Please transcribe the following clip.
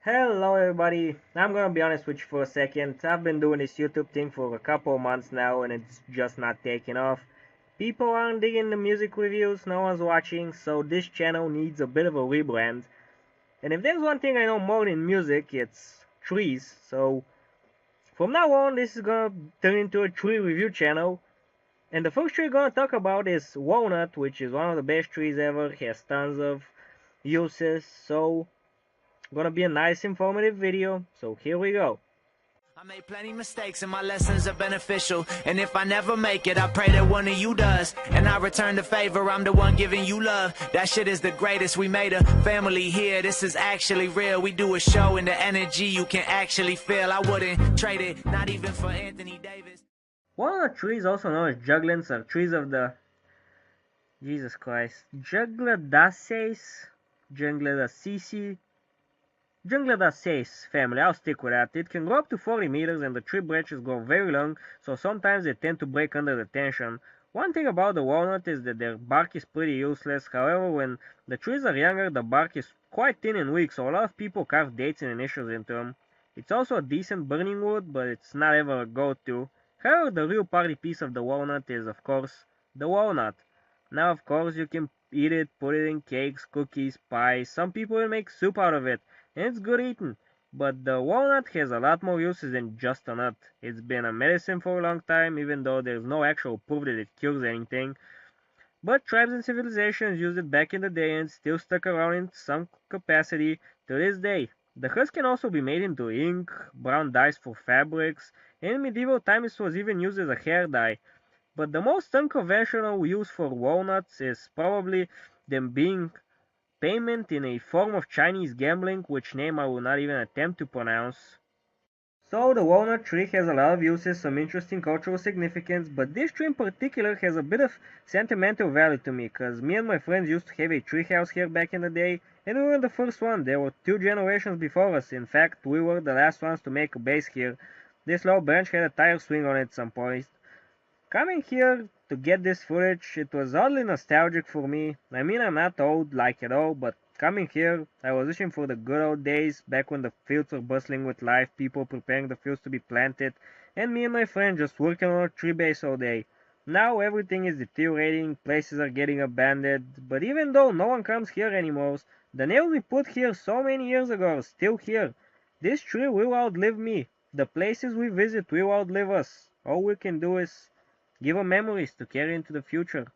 Hello everybody, I'm gonna be honest with you for a second. I've been doing this YouTube thing for a couple of months now and it's just not taking off. People aren't digging the music reviews, no one's watching, so this channel needs a bit of a rebrand. And if there's one thing I know more than music, it's trees. So from now on, this is gonna turn into a tree review channel. And the first tree we're gonna talk about is Walnut, which is one of the best trees ever, has tons of uses, so gonna be a nice informative video, so here we go. I made plenty mistakes and my lessons are beneficial. And if I never make it, I pray that one of you does. And I return the favor, I'm the one giving you love. That shit is the greatest, we made a family here. This is actually real, we do a show and the energy you can actually feel. I wouldn't trade it, not even for Anthony Davis. Walnut trees, also known as juglans, are trees of the Jesus Christ Jungladaceae family. I'll stick with that. It can grow up to 40 meters and the tree branches grow very long, so sometimes they tend to break under the tension. One thing about the walnut is that their bark is pretty useless. However, when the trees are younger, the bark is quite thin and weak, so a lot of people carve dates and initials into them. It's also a decent burning wood, but it's not ever a go-to. However, the real party piece of the walnut is, of course, the walnut. Now, of course, you can eat it, put it in cakes, cookies, pies. Some people will make soup out of it, and it's good eating. But the walnut has a lot more uses than just a nut. It's been a medicine for a long time, even though there's no actual proof that it cures anything. But tribes and civilizations used it back in the day and still stuck around in some capacity to this day. The husk can also be made into ink, brown dyes for fabrics, and in medieval times it was even used as a hair dye. But the most unconventional use for walnuts is probably them being payment in a form of Chinese gambling, which name I will not even attempt to pronounce. So the walnut tree has a lot of uses, some interesting cultural significance, but this tree in particular has a bit of sentimental value to me, cause me and my friends used to have a tree house here back in the day, and we were the first one. There were 2 generations before us. In fact, we were the last ones to make a base here. This low branch had a tire swing on it at some point. Coming here to get this footage, it was oddly nostalgic for me. I mean, I'm not old like at all, but coming here, I was wishing for the good old days, back when the fields were bustling with life, people preparing the fields to be planted, and me and my friend just working on a tree base all day. Now everything is deteriorating, places are getting abandoned, but even though no one comes here anymore, the nails we put here so many years ago are still here. This tree will outlive me. The places we visit will outlive us. All we can do is give them memories to carry into the future.